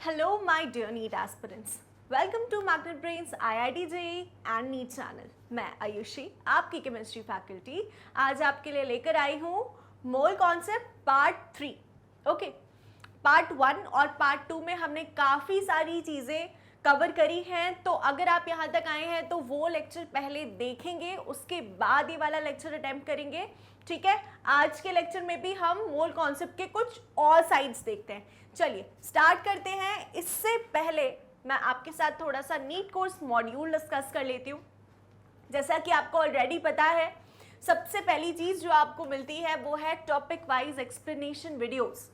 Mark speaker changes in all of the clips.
Speaker 1: Hello, my dear NEET aspirants. Welcome to Magnet Brains IIT JEE and NEET channel. मैं आयुषी, आपकी chemistry faculty, आज आपके लिए लेकर आई हूँ mole concept part 3. Okay, part 1 और पार्ट 2 में हमने काफ़ी सारी चीज़ें कवर करी हैं, तो अगर आप यहाँ तक आए हैं तो वो लेक्चर पहले देखेंगे, उसके बाद ये वाला लेक्चर अटेम्प्ट करेंगे. ठीक है, आज के लेक्चर में भी हम मोल कॉन्सेप्ट के कुछ और साइड्स देखते हैं. चलिए स्टार्ट करते हैं. इससे पहले मैं आपके साथ थोड़ा सा नीट कोर्स मॉड्यूल डिस्कस कर लेती हूँ. जैसा कि आपको ऑलरेडी पता है, सबसे पहली चीज़ जो आपको मिलती है वो है टॉपिक वाइज एक्सप्लेनेशन वीडियोस.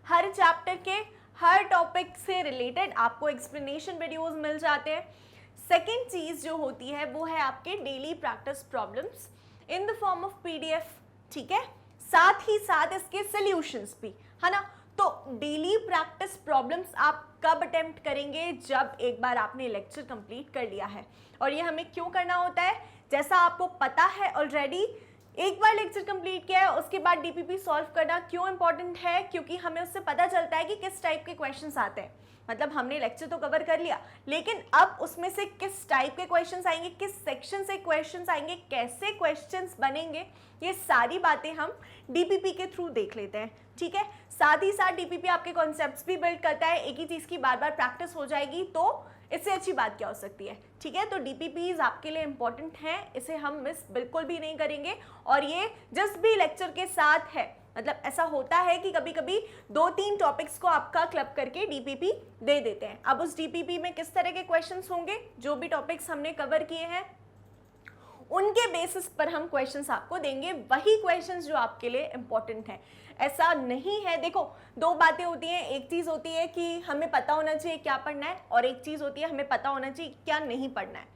Speaker 1: हर चैप्टर के हर टॉपिक से रिलेटेड आपको एक्सप्लेनेशन वीडियोस मिल जाते हैं. सेकेंड चीज़ जो होती है वो है आपके daily practice problems in the form of PDF. ठीक है, साथ ही साथ इसके सॉल्यूशंस भी, है ना. तो डेली प्रैक्टिस प्रॉब्लम्स आप कब अटेम्प्ट करेंगे? जब एक बार आपने लेक्चर कंप्लीट कर लिया है. और ये हमें क्यों करना होता है? जैसा आपको पता है ऑलरेडी, एक बार लेक्चर कंप्लीट किया है उसके बाद DPP सॉल्व करना क्यों इंपॉर्टेंट है? क्योंकि हमें उससे पता चलता है कि किस टाइप के क्वेश्चंस आते हैं. मतलब हमने लेक्चर तो कवर कर लिया, लेकिन अब उसमें से किस टाइप के क्वेश्चंस आएंगे, किस सेक्शन से क्वेश्चंस आएंगे, कैसे क्वेश्चंस बनेंगे, ये सारी बातें हम DPP के थ्रू देख लेते हैं. ठीक है, साथ ही साथ DPP आपके कॉन्सेप्ट्स भी बिल्ड करता है. एक ही चीज़ की बार बार प्रैक्टिस हो जाएगी तो इससे अच्छी बात क्या हो सकती है. ठीक है, तो DPPs आपके लिए इंपॉर्टेंट हैं, इसे हम मिस बिल्कुल भी नहीं करेंगे. और ये जिस भी लेक्चर के साथ है, मतलब ऐसा होता है कि कभी कभी 2-3 टॉपिक्स को आपका क्लब करके DPP दे देते हैं. अब उस DPP में किस तरह के क्वेश्चंस होंगे, जो भी टॉपिक्स हमने कवर किए हैं उनके बेसिस पर हम क्वेश्चंस आपको देंगे, वही क्वेश्चंस जो आपके लिए इंपॉर्टेंट हैं. ऐसा नहीं है, देखो दो बातें होती हैं. एक चीज़ होती है कि हमें पता होना चाहिए क्या पढ़ना है, और एक चीज़ होती है हमें पता होना चाहिए क्या नहीं पढ़ना है.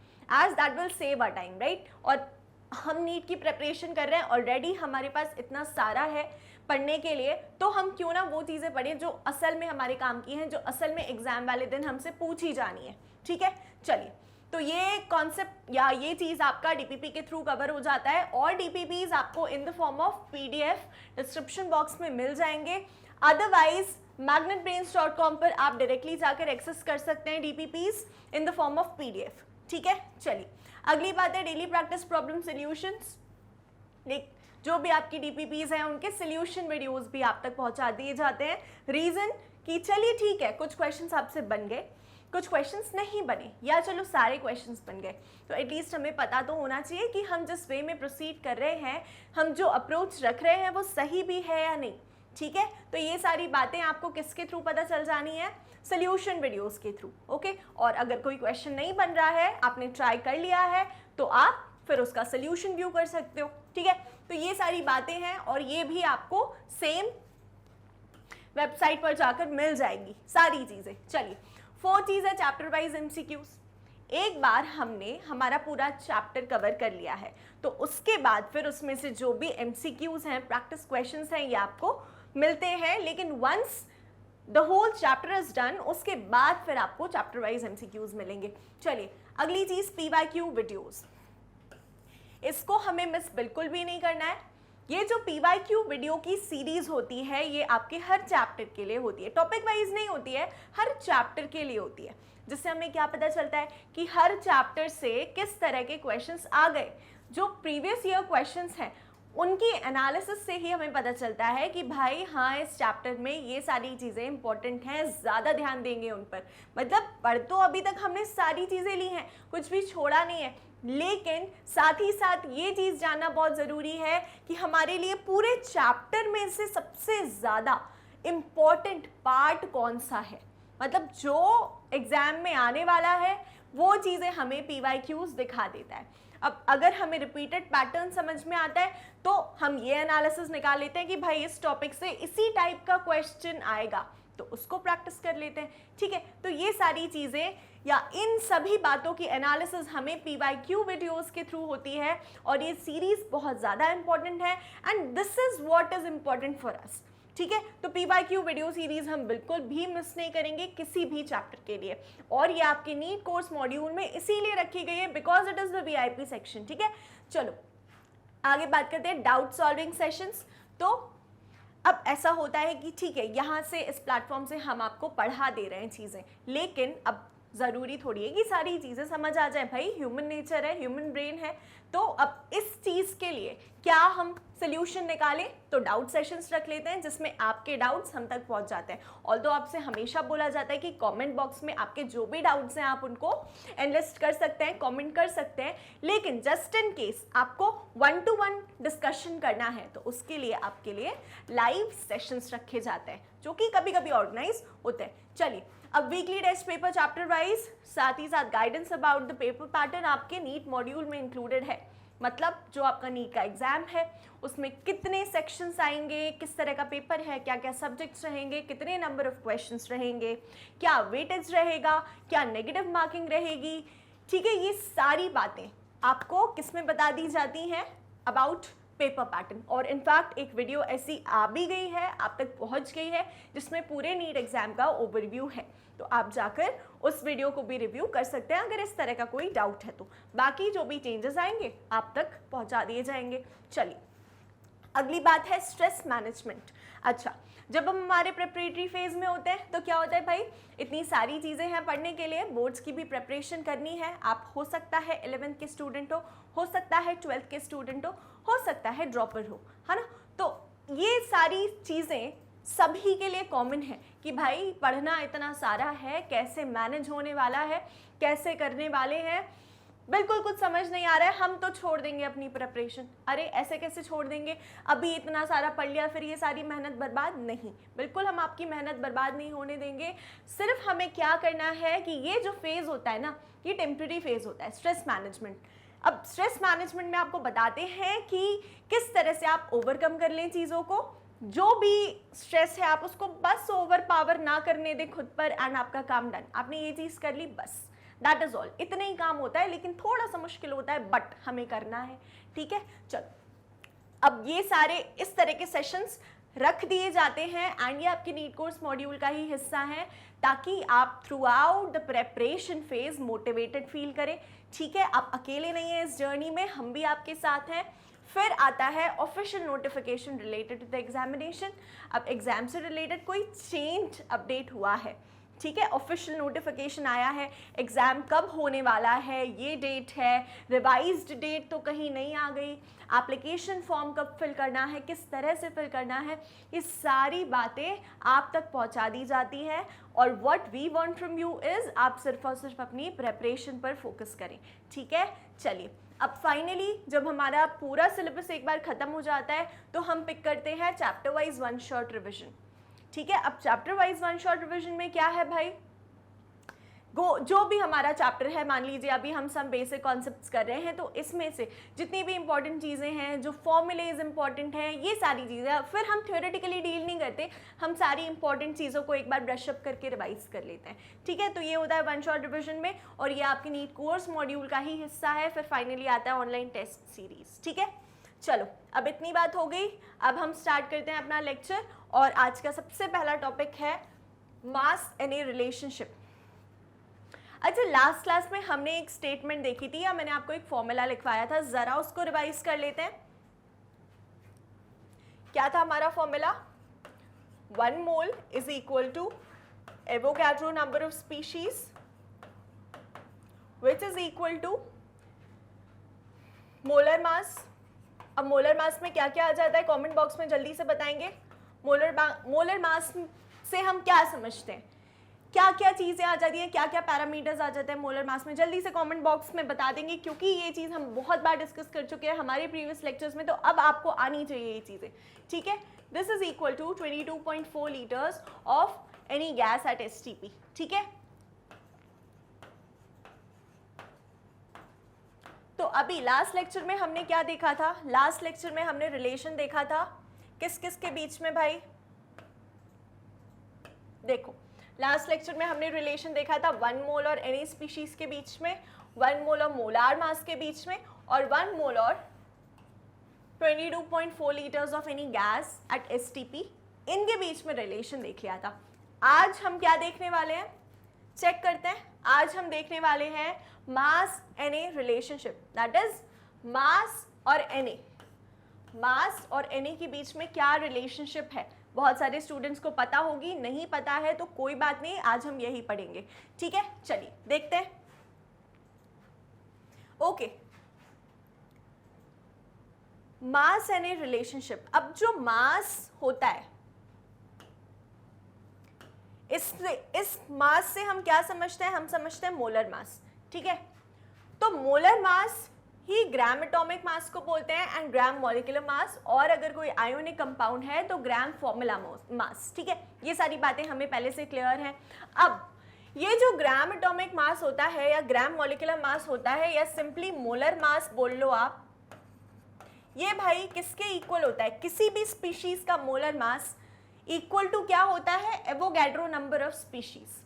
Speaker 1: As that will save our time, right. और हम नीट की प्रिपरेशन कर रहे हैं, ऑलरेडी हमारे पास इतना सारा है पढ़ने के लिए, तो हम क्यों ना वो चीज़ें पढ़ें जो असल में हमारे काम की हैं, जो असल में एग्जाम वाले दिन हमसे पूछी जानी है. ठीक है, चलिए, तो ये कॉन्सेप्ट या ये चीज़ आपका DPP के थ्रू कवर हो जाता है. और DPPs आपको in the form of PDF description box में मिल जाएंगे. अदरवाइज magnetbrains.com पर आप डायरेक्टली जाकर एक्सेस कर सकते हैं DPPs in the form of PDF. ठीक है, चलिए अगली बात है डेली प्रैक्टिस प्रॉब्लम सॉल्यूशंस. जो भी आपकी DPPs हैं उनके सॉल्यूशन वीडियोस भी आप तक पहुंचा दिए जाते हैं. रीजन कि चलिए ठीक है, कुछ क्वेश्चंस आपसे बन गए, कुछ क्वेश्चंस नहीं बने, या चलो सारे क्वेश्चंस बन गए, तो एटलीस्ट हमें पता तो होना चाहिए कि हम जिस वे में प्रोसीड कर रहे हैं, हम जो अप्रोच रख रहे हैं वो सही भी है या नहीं. ठीक है, तो ये सारी बातें आपको किसके थ्रू पता चल जानी है? सॉल्यूशन वीडियोस के थ्रू. ओके, और अगर कोई क्वेश्चन नहीं बन रहा है, आपने ट्राई कर लिया है, तो आप फिर उसका सॉल्यूशन व्यू कर सकते हो. ठीक है, तो ये सारी बातें हैं, और ये भी आपको सेम वेबसाइट पर जाकर मिल जाएंगी सारी चीज़ें. चलिए, 4 चीज़ है चैप्टर वाइज MCQs. एक बार हमने हमारा पूरा चैप्टर कवर कर लिया है, तो उसके बाद फिर उसमें से जो भी MCQs हैं, प्रैक्टिस क्वेश्चंस हैं, ये आपको मिलते हैं. लेकिन once the whole chapter is done, उसके बाद फिर आपको चैप्टर वाइज MCQs मिलेंगे. चलिए, अगली चीज़ PYQ वीडियोज़. इसको हमें मिस बिल्कुल भी नहीं करना है. ये जो PYQ वीडियो की सीरीज होती है, ये आपके हर चैप्टर के लिए होती है, टॉपिक वाइज नहीं होती है, हर चैप्टर के लिए होती है. जिससे हमें क्या पता चलता है कि हर चैप्टर से किस तरह के क्वेश्चंस आ गए. जो प्रीवियस ईयर क्वेश्चंस हैं उनकी एनालिसिस से ही हमें पता चलता है कि भाई हाँ, इस चैप्टर में ये सारी चीज़ें इंपॉर्टेंट हैं, ज़्यादा ध्यान देंगे उन पर. मतलब पढ़ तो अभी तक हमने सारी चीज़ें ली हैं, कुछ भी छोड़ा नहीं है, लेकिन साथ ही साथ ये चीज़ जानना बहुत ज़रूरी है कि हमारे लिए पूरे चैप्टर में से सबसे ज़्यादा इम्पॉर्टेंट पार्ट कौन सा है. मतलब जो एग्ज़ाम में आने वाला है वो चीज़ें हमें PYQs दिखा देता है. अब अगर हमें रिपीटेड पैटर्न समझ में आता है तो हम ये एनालिसिस निकाल लेते हैं कि भाई इस टॉपिक से इसी टाइप का क्वेश्चन आएगा, तो उसको प्रैक्टिस कर लेते हैं. ठीक है, तो ये सारी चीज़ें या इन सभी बातों की एनालिसिस हमें PYQ वीडियोस के थ्रू होती है, और ये सीरीज बहुत ज़्यादा इंपॉर्टेंट है, and this is what is important for us. ठीक है, तो PYQ वीडियो सीरीज हम बिल्कुल भी मिस नहीं करेंगे किसी भी चैप्टर के लिए. और ये आपके नीट कोर्स मॉड्यूल में इसीलिए रखी गई है because it is the VIP section. ठीक है, चलो आगे बात करते हैं डाउट सॉल्विंग सेशंस. तो अब ऐसा होता है कि ठीक है, यहाँ से इस प्लेटफॉर्म से हम आपको पढ़ा दे रहे हैं चीज़ें, लेकिन अब ज़रूरी थोड़ी है कि सारी चीज़ें समझ आ जाए। भाई ह्यूमन नेचर है, ह्यूमन ब्रेन है, तो अब इस चीज़ के लिए क्या हम सोल्यूशन निकालें, तो डाउट सेशंस रख लेते हैं जिसमें आपके डाउट्स हम तक पहुंच जाते हैं। ऑल्दो आपसे हमेशा बोला जाता है कि कमेंट बॉक्स में आपके जो भी डाउट्स हैं आप उनको एनलिस्ट कर सकते हैं, कमेंट कर सकते हैं, लेकिन जस्ट इन केस आपको 1-to-1 डिस्कशन करना है तो उसके लिए आपके लिए लाइव सेशंस रखे जाते हैं जो कि कभी कभी ऑर्गेनाइज होते हैं। चलिए, अब weekly test paper chapter wise, साथ ही साथ guidance about the paper pattern आपके नीट मॉड्यूल में इंक्लूडेड है। मतलब जो आपका नीट का एग्जाम है उसमें कितने सेक्शंस आएंगे, किस तरह का पेपर है, क्या क्या सब्जेक्ट्स रहेंगे, कितने नंबर ऑफ क्वेश्चंस रहेंगे, क्या वेटेज रहेगा, क्या नेगेटिव मार्किंग रहेगी, ठीक है, ये सारी बातें आपको किस में बता दी जाती हैं, अबाउट पेपर पैटर्न। और इनफैक्ट एक वीडियो ऐसी आ भी गई है, आप तक पहुंच गई है, जिसमें पूरे नीट एग्जाम का ओवरव्यू है, तो आप जाकर उस वीडियो को भी रिव्यू कर सकते हैं अगर इस तरह का कोई डाउट है तो। बाकी जो भी चेंजेस आएंगे आप तक पहुंचा दिए जाएंगे। चलिए, अगली बात है स्ट्रेस मैनेजमेंट। अच्छा, जब हम हमारे प्रिपरेटरी फेज में होते हैं तो क्या होता है भाई, इतनी सारी चीज़ें हैं पढ़ने के लिए, बोर्ड्स की भी प्रिपरेशन करनी है। आप हो सकता है 11th के स्टूडेंट हो सकता है 12th के स्टूडेंट हो सकता है ड्रॉपर हो, है ना। तो ये सारी चीज़ें सभी के लिए कॉमन है कि भाई पढ़ना इतना सारा है, कैसे मैनेज होने वाला है, कैसे करने वाले हैं, बिल्कुल कुछ समझ नहीं आ रहा है, हम तो छोड़ देंगे अपनी प्रिपरेशन। अरे ऐसे कैसे छोड़ देंगे, अभी इतना सारा पढ़ लिया फिर ये सारी मेहनत बर्बाद? नहीं, बिल्कुल हम आपकी मेहनत बर्बाद नहीं होने देंगे। सिर्फ हमें क्या करना है कि ये जो फेज़ होता है ना, ये टेम्प्रेरी फेज़ होता है, स्ट्रेस मैनेजमेंट। अब स्ट्रेस मैनेजमेंट में आपको बताते हैं कि किस तरह से आप ओवरकम कर लें चीज़ों को। जो भी स्ट्रेस है आप उसको बस ओवर पावर ना करने दें खुद पर, एंड आपका काम डन, आपने ये चीज़ कर ली, बस दैट इज ऑल। इतना ही काम होता है, लेकिन थोड़ा सा मुश्किल होता है, बट हमें करना है, ठीक है। चलो, अब ये सारे इस तरह के सेशंस रख दिए जाते हैं एंड ये आपके नीट कोर्स मॉड्यूल का ही हिस्सा है, ताकि आप through out the preparation phase motivated feel करें, ठीक है। आप अकेले नहीं हैं इस जर्नी में, हम भी आपके साथ हैं। फिर आता है official notification related to the examination. अब एग्जाम से रिलेटेड कोई चेंज अपडेट हुआ है, ठीक है, ऑफिशियल नोटिफिकेशन आया है, एग्ज़ाम कब होने वाला है, ये डेट है, रिवाइज्ड डेट तो कहीं नहीं आ गई, एप्लीकेशन फॉर्म कब फिल करना है, किस तरह से फिल करना है, ये सारी बातें आप तक पहुंचा दी जाती हैं। और what we want from you is आप सिर्फ और सिर्फ अपनी प्रेपरेशन पर फोकस करें, ठीक है। चलिए, अब फाइनली जब हमारा पूरा सिलेबस एक बार ख़त्म हो जाता है तो हम पिक करते हैं chapter wise one shot revision, ठीक है। अब chapter wise one shot revision में क्या है भाई, जो भी हमारा चैप्टर है, मान लीजिए अभी हम सब बेसिक कॉन्सेप्ट्स कर रहे हैं, तो इसमें से जितनी भी इंपॉर्टेंट चीज़ें हैं, जो फॉर्मूलेज इंपॉर्टेंट हैं, ये सारी चीज़ें फिर हम थ्योरेटिकली डील नहीं करते, हम सारी इंपॉर्टेंट चीज़ों को एक बार ब्रशअप करके रिवाइज कर लेते हैं, ठीक है। तो ये होता है वन शॉट रिविजन में, और ये आपके नीट कोर्स मॉड्यूल का ही हिस्सा है। फिर फाइनली आता है ऑनलाइन टेस्ट सीरीज, ठीक है। चलो, अब इतनी बात हो गई, अब हम स्टार्ट करते हैं अपना लेक्चर, और आज का सबसे पहला टॉपिक है मास एनी रिलेशनशिप। अच्छा, लास्ट क्लास में हमने एक स्टेटमेंट देखी थी, या मैंने आपको एक फॉर्मूला लिखवाया था, जरा उसको रिवाइज कर लेते हैं। क्या था हमारा formula? 1 mole is equal to Avogadro number of species which is equal to molar mass. अब मोलर मास में क्या क्या आ जाता है, कमेंट बॉक्स में जल्दी से बताएंगे। मोलर मास से हम क्या समझते हैं, क्या क्या चीज़ें आ जाती हैं, क्या क्या पैरामीटर्स आ जाते हैं मोलर मास में, जल्दी से कमेंट बॉक्स में बता देंगे, क्योंकि ये चीज़ हम बहुत बार डिस्कस कर चुके हैं हमारे प्रीवियस लेक्चर्स में, तो अब आपको आनी चाहिए ये चीज़ें, ठीक है। This is equal to 22.4 litres of any gas at STP, ठीक है। तो अभी लास्ट लेक्चर में हमने क्या देखा था, लास्ट लेक्चर में हमने रिलेशन देखा था किस किस के बीच में भाई, देखो लास्ट लेक्चर में हमने रिलेशन देखा था 1 मोल और एनी स्पीशीज के बीच में, 1 मोल और मोलार मास के बीच में, और 1 मोल और 22.4 litres of any gas at STP, इनके बीच में रिलेशन देख लिया था। आज हम क्या देखने वाले हैं, चेक करते हैं। आज हम देखने वाले हैं mass NA relationship, that is mass और एनए, मास और Na के बीच में क्या रिलेशनशिप है, बहुत सारे स्टूडेंट्स को पता होगी, नहीं पता है तो कोई बात नहीं, आज हम यही पढ़ेंगे, ठीक है। चलिए देखते हैं। Okay, mass and relationship. अब जो मास होता है, इस मास से हम क्या समझते हैं, हम समझते हैं मोलर मास, ठीक है। तो मोलर मास ही ग्राम एटॉमिक मास को बोलते हैं एंड ग्राम मॉलिक्यूलर मास, और अगर कोई आयोनिक कंपाउंड है तो ग्राम फॉर्मूला मास, ठीक है। ये सारी बातें हमें पहले से क्लियर हैं। अब ये जो ग्राम एटॉमिक मास होता है या ग्राम मॉलिक्यूलर मास होता है या सिंपली मोलर मास बोल लो आप, ये भाई किसके इक्वल होता है, किसी भी स्पीशीज का मोलर मास इक्वल टू क्या होता है, एवोगैड्रो नंबर ऑफ स्पीशीज।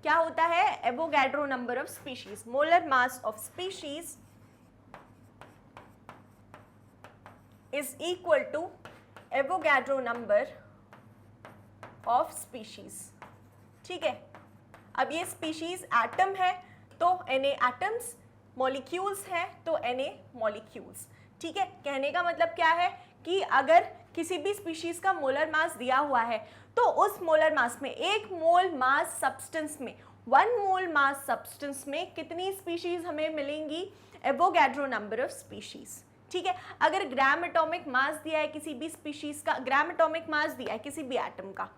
Speaker 1: क्या होता है, Avogadro number of species. Molar mass of species is equal to Avogadro number of species, ठीक है। अब ये स्पीशीज एटम है तो Na एटम्स, मॉलिक्यूल्स है तो Na मॉलिक्यूल्स, ठीक है। कहने का मतलब क्या है कि अगर किसी भी स्पीशीज का मोलर मास दिया हुआ है तो उस मोलर मास में, एक मोल मास सब्सटेंस में, 1 मोल मास सब्सटेंस में कितनी स्पीशीज हमें मिलेंगी, एवोगैड्रो नंबर ऑफ स्पीशीज, ठीक है। अगर ग्राम एटॉमिक मास दिया है किसी भी स्पीशीज का, ग्राम एटॉमिक मास दिया है किसी भी एटम का,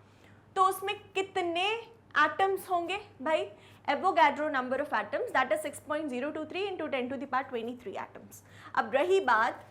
Speaker 1: तो उसमें कितने एटम्स होंगे भाई, Avogadro number of atoms, that is 6.023 into 10 to the power 23 atoms. अब रही बात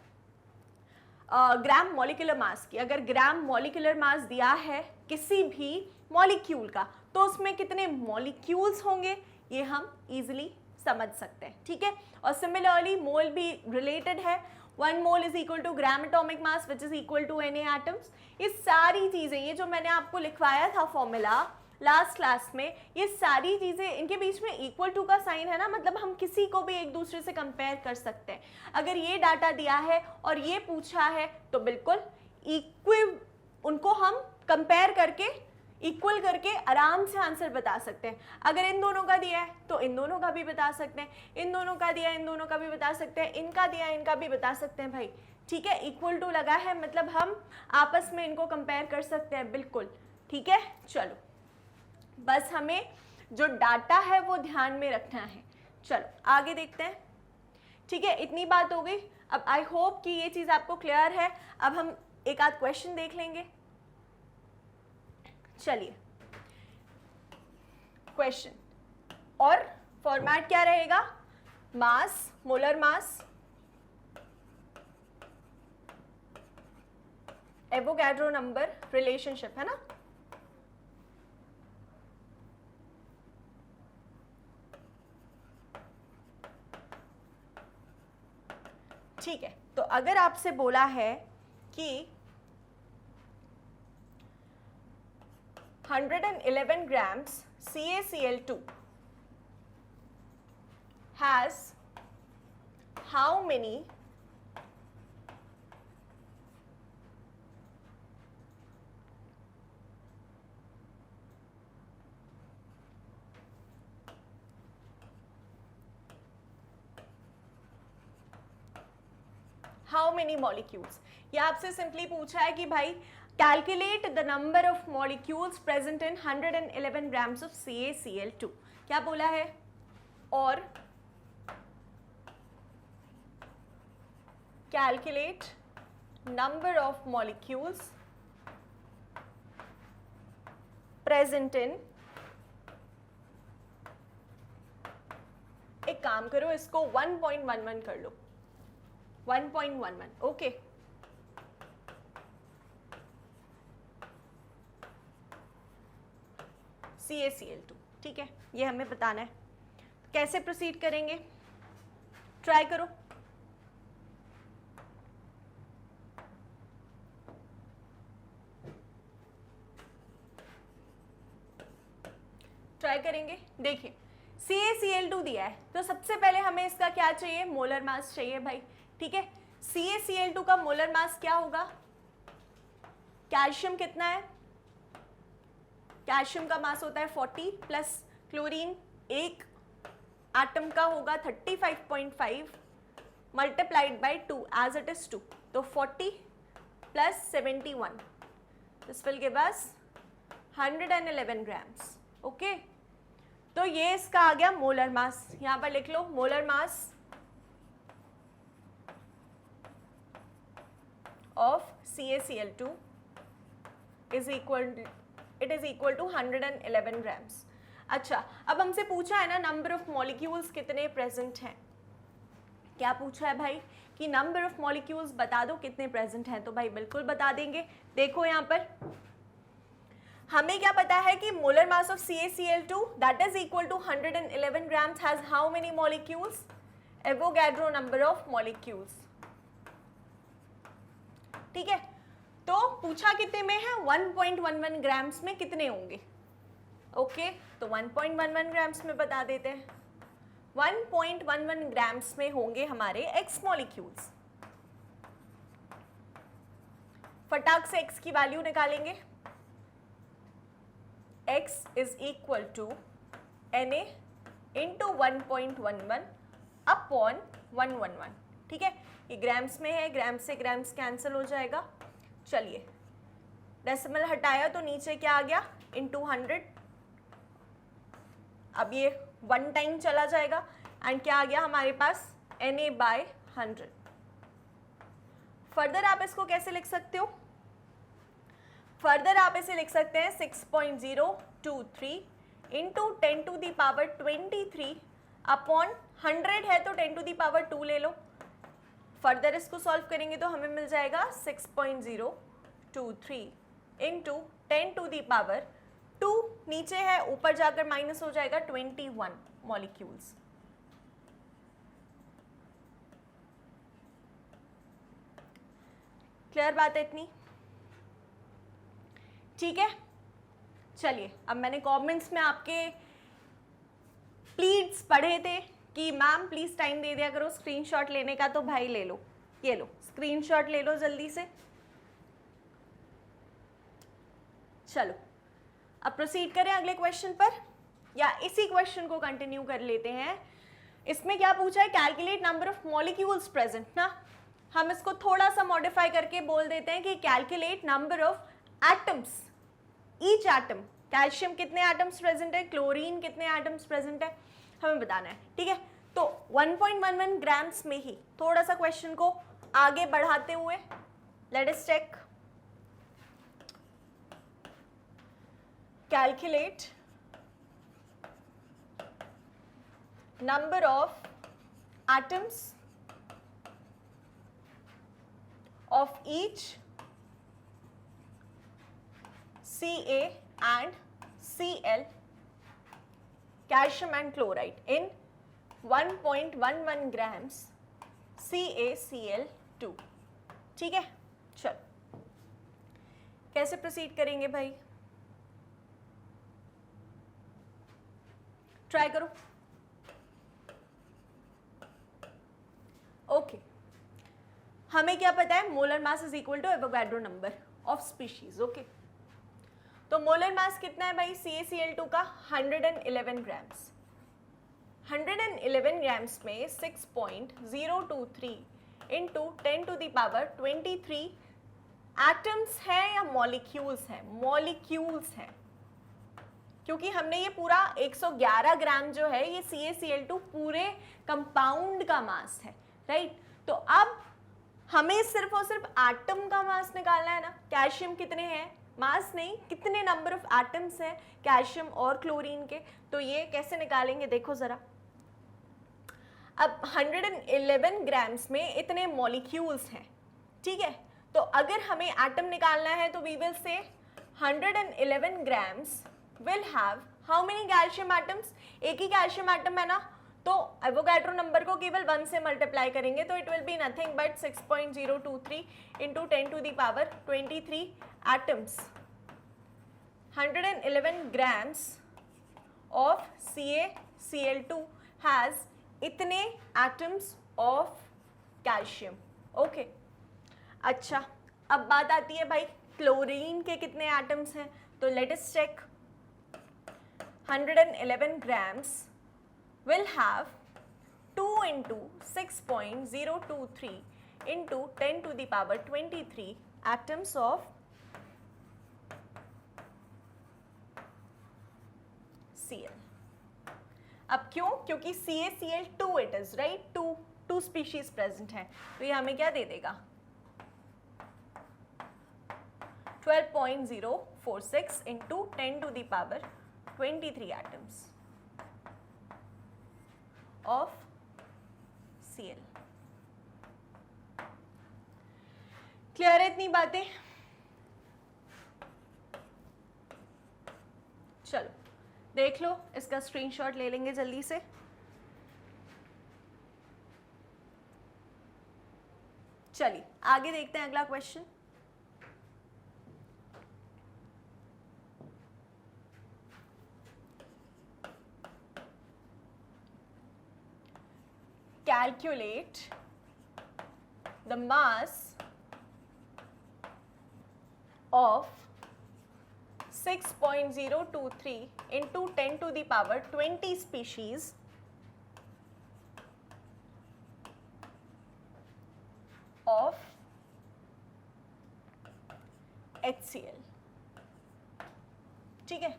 Speaker 1: ग्राम मॉलिक्यूलर मास की, अगर ग्राम मॉलिक्यूलर मास दिया है किसी भी मॉलिक्यूल का तो उसमें कितने मॉलिक्यूल्स होंगे, ये हम इजीली समझ सकते हैं, ठीक है। और सिमिलरली मोल भी रिलेटेड है, 1 mole is equal to gram atomic mass which is equal to Na atoms. ये सारी चीजें, ये जो मैंने आपको लिखवाया था फॉर्मूला लास्ट क्लास में, ये सारी चीजें, इनके बीच में इक्वल टू का साइन है ना, मतलब हम किसी को भी एक दूसरे से कंपेयर कर सकते हैं। अगर ये डाटा दिया है और ये पूछा है तो बिल्कुल इक्वल, उनको हम कंपेयर करके, इक्वल करके आराम से आंसर बता सकते हैं। अगर इन दोनों का दिया है तो इन दोनों का भी बता सकते हैं, इन दोनों का दिया है इन दोनों का भी बता सकते हैं, इनका दिया है इनका भी बता सकते हैं भाई, ठीक है। इक्वल टू लगा है मतलब हम आपस में इनको कंपेयर कर सकते हैं, बिल्कुल, ठीक है। चलो, बस हमें जो डाटा है वो ध्यान में रखना है। चलो आगे देखते हैं, ठीक है। इतनी बात हो गई। अब आई होप कि ये चीज आपको क्लियर है। अब हम एक आध क्वेश्चन देख लेंगे। चलिए, क्वेश्चन, और फॉर्मेट क्या रहेगा, mass, molar mass, Avogadro number, relationship, है ना। ठीक है, तो अगर आपसे बोला है कि 111 grams CaCl2 has how many molecules। ये आपसे सिंपली पूछा है कि भाई calculate the number of molecules present in 111 grams of CaCl2। क्या बोला है, और calculate number of molecules present in, एक काम करो इसको 1.11 कर लो, 1.11, ओके। CaCl2, ठीक है, ये हमें बताना है। कैसे प्रोसीड करेंगे, ट्राई करो। ट्राई करेंगे। देखिए, CaCl2 दिया है तो सबसे पहले हमें इसका क्या चाहिए, मोलर मास चाहिए भाई, ठीक है। CaCl2 का मोलर मास क्या होगा, कैल्शियम कितना है, कैल्शियम का मास होता है 40 प्लस क्लोरीन एक एटम का होगा 35.5 multiplied by 2 as it is 2, तो 40 plus 71. This will give us 111 grams. Okay, तो ये इसका आ गया मोलर मास. यहाँ पर लिख low molar mass of CaCl2 is equal to 111 grams. अच्छा, अब हमसे पूछा है ना नंबर ऑफ मॉलिक्यूल्स कितने प्रेजेंट हैं. क्या पूछा है भाई कि नंबर ऑफ मॉलिक्यूल्स बता दो कितने प्रेजेंट हैं. तो भाई बिल्कुल बता देंगे. देखो यहाँ पर हमें क्या पता है कि molar mass of CaCl2 that is equal to 111 grams has how many molecules. Avogadro number of molecules. ठीक है, तो पूछा कितने में है, 1.11 ग्राम्स में कितने होंगे. ओके, तो 1.11 ग्राम्स में बता देते हैं. 1.11 ग्राम्स में होंगे हमारे एक्स मॉलिक्यूल्स. फटाक से एक्स की वैल्यू निकालेंगे. X is equal to Na into 1.11 upon 111. ठीक है, ये ग्राम्स में है, ग्राम्स से ग्राम्स कैंसिल हो जाएगा. चलिए, डेसिमल हटाया तो नीचे क्या आ गया, इंटू 100. अब ये 1 टाइम चला जाएगा एंड क्या आ गया हमारे पास, Na/100. फर्दर आप इसको कैसे लिख सकते हो, फर्दर आप इसे लिख सकते हैं 6.023 into 10 to the power 23 upon 100 है तो 10 to the power 2 ले लो. फर्दर इसको सॉल्व करेंगे तो हमें मिल जाएगा 6.023 इंटू 10 to the power 2, नीचे है ऊपर जाकर माइनस हो जाएगा 21 मॉलिक्यूल्स. क्लियर बात है इतनी. ठीक है, चलिए अब मैंने कमेंट्स में आपके प्लीड्स पढ़े थे कि मैम प्लीज टाइम दे दिया करो स्क्रीनशॉट लेने का. तो भाई ले लो, ये लो स्क्रीनशॉट ले लो जल्दी से. चलो अब प्रोसीड करें अगले क्वेश्चन पर, या इसी क्वेश्चन को कंटिन्यू कर लेते हैं. इसमें क्या पूछा है, calculate number of molecules present ना. हम इसको थोड़ा सा मॉडिफाई करके बोल देते हैं कि calculate number of atoms, each atom. Calcium कितने एटम्स प्रेजेंट है, क्लोरीन कितने एटम्स प्रेजेंट है, हमें बताना है. ठीक है, तो 1.11 ग्राम्स में ही थोड़ा सा क्वेश्चन को आगे बढ़ाते हुए let us check. Calculate number of atoms of each Ca and Cl, calcium and chloride in 1.11 grams CaCl2. ठीक है, चलो कैसे प्रोसीड करेंगे भाई, ट्राई करो. ओके, हमें क्या पता है, molar mass is equal to Avogadro number of species. Okay, तो मोलर मास कितना है भाई CaCl2 का, 111 ग्राम्स. 111 ग्राम्स में 6.023 into 10 to the power 23 atoms हैं या मॉलिक्यूल्स हैं, मॉलिक्यूल्स हैं, क्योंकि हमने ये पूरा 111 ग्राम जो है ये CaCl2 पूरे कंपाउंड का मास है. राइट, तो अब हमें सिर्फ और सिर्फ एटम का मास निकालना है ना. कैल्शियम कितने हैं, मास नहीं, कितने नंबर ऑफ एटम्स हैं कैल्शियम और क्लोरीन के. तो ये कैसे निकालेंगे देखो जरा. अब 111 ग्राम्स में इतने मॉलिक्यूल्स हैं. ठीक है, तो अगर हमें एटम निकालना है तो we will say 111 grams will have how many calcium atoms. एक ही कैल्शियम एटम है ना, तो एवोगैड्रो नंबर को केवल 1 से मल्टीप्लाई करेंगे तो it will be nothing but 6.023 into 10 to the power 23 atoms. 111 grams of CaCl2 has इतने एटम्स ऑफ कैल्शियम. ओके, अच्छा अब बात आती है भाई क्लोरीन के कितने एटम्स हैं. तो let us check. 111 grams will have 2 into 6.023 into 10 to the power 23 atoms of Cl. अब क्यों? क्योंकि CaCl2 it is right, two species present है, तो ये हमें क्या दे देगा 12.046 into 10 to the power 23 atoms of Cl. Clear है इतनी बातें? चलो देख लो, इसका स्क्रीनशॉट ले लेंगे जल्दी से। चलिए आगे देखते हैं अगला question. Calculate the mass of 6.023 into 10 to the power 20 species of HCl। ठीक है,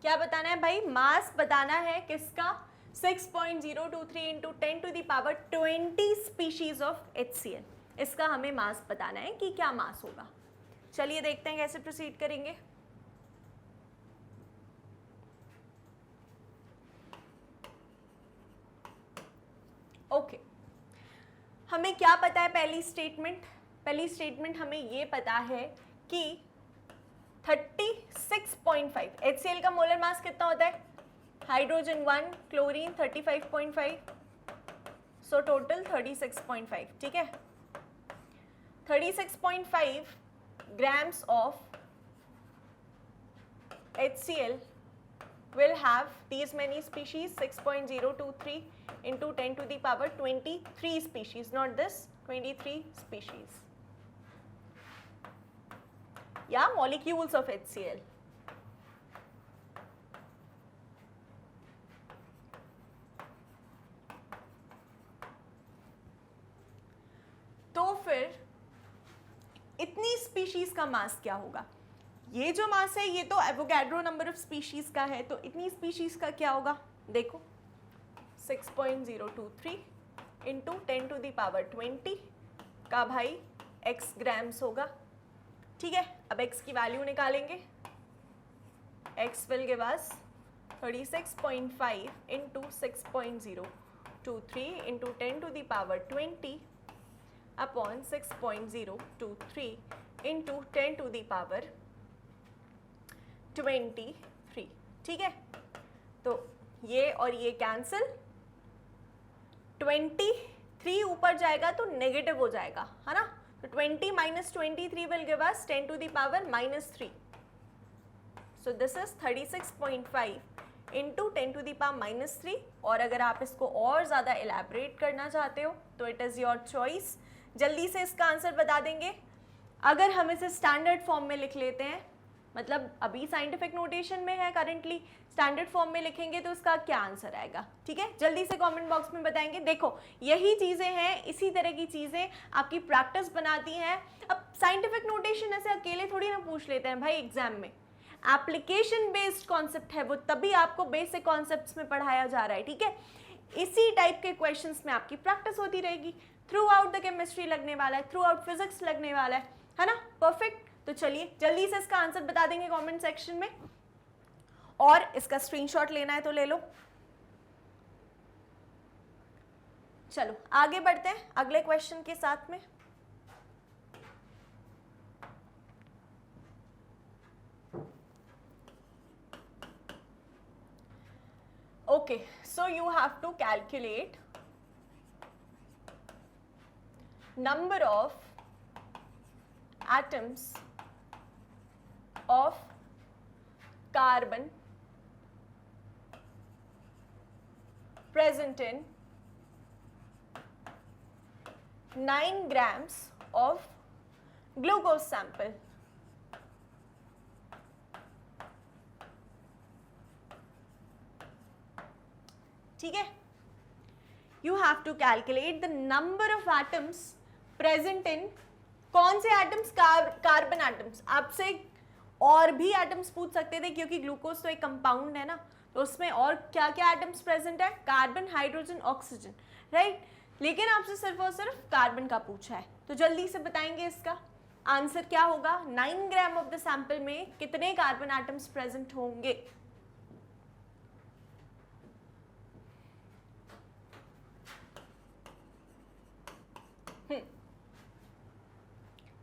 Speaker 1: क्या बताना है भाई? मास बताना है किसका? 6.023 into 10 to the power 20 species of HCl। इसका हमें मास बताना है कि क्या मास होगा। चलिए देखते हैं कैसे प्रोसीड करेंगे। ओके, हमें क्या पता है? पहली स्टेटमेंट हमें ये पता है कि 36.5 HCl का मोलर मास कितना होता है? Hydrogen 1, chlorine 35.5, so total 36.5। ठीक है, 36.5 grams of HCl will have these many species, 6.023 into 10 to the power 23 species, not this, 23 species. Yeah, molecules of HCl. तो फिर इतनी स्पीशीज का मास क्या होगा? ये जो मास है ये तो एवोगैड्रो नंबर ऑफ स्पीशीज का है, तो इतनी स्पीशीज का क्या होगा? देखो 6.023 इंटू 10 टू द पावर 20 का भाई x ग्राम्स होगा। ठीक है, अब x की वैल्यू निकालेंगे। x will give us 36.5 into 6.023 into 10 to the power 20 upon 6.023 into 10 to the power 23। ठीक है, तो ये और ये कैंसिल, 23 ऊपर जाएगा तो नेगेटिव हो जाएगा, है ना? तो 20 minus 23 will give us 10 to the power -3। So this is 36.5 into 10 to the power -3। और अगर आप इसको और ज़्यादा एलैबोरेट करना चाहते हो तो इट इज़ योर चॉइस। जल्दी से इसका आंसर बता देंगे। अगर हम इसे स्टैंडर्ड फॉर्म में लिख लेते हैं, मतलब अभी साइंटिफिक नोटेशन में है करंटली, स्टैंडर्ड फॉर्म में लिखेंगे तो इसका क्या आंसर आएगा? ठीक है, जल्दी से कमेंट बॉक्स में बताएंगे। देखो यही चीज़ें हैं, इसी तरह की चीज़ें आपकी प्रैक्टिस बनाती हैं। अब साइंटिफिक नोटेशन ऐसे अकेले थोड़ी ना पूछ लेते हैं भाई एग्जाम में, एप्लीकेशन बेस्ड कॉन्सेप्ट है वो, तभी आपको बेसिक कॉन्सेप्ट्स में पढ़ाया जा रहा है। ठीक है, इसी टाइप के क्वेश्चंस में आपकी प्रैक्टिस होती रहेगी। थ्रू आउट द केमिस्ट्री लगने वाला है, थ्रू आउट फिजिक्स लगने वाला है ना? परफेक्ट। तो चलिए जल्दी से इसका आंसर बता देंगे कमेंट सेक्शन में, और इसका स्क्रीनशॉट लेना है तो ले लो। चलो आगे बढ़ते हैं अगले क्वेश्चन के साथ में। Okay, so you have to calculate number of atoms of carbon present in 9 grams of glucose sample. ठीक है, you have to calculate the number of atoms present in कौन से एटम्स? Carbon atoms. आपसे और भी एटम्स पूछ सकते थे क्योंकि ग्लूकोज तो एक कंपाउंड है ना, तो उसमें और क्या क्या एटम्स प्रेजेंट है? Carbon, hydrogen, oxygen, right. लेकिन आपसे सिर्फ और सिर्फ कार्बन का पूछा है, तो जल्दी से बताएंगे इसका आंसर क्या होगा। 9 ग्राम ऑफ द सैंपल में कितने कार्बन एटम्स प्रेजेंट होंगे?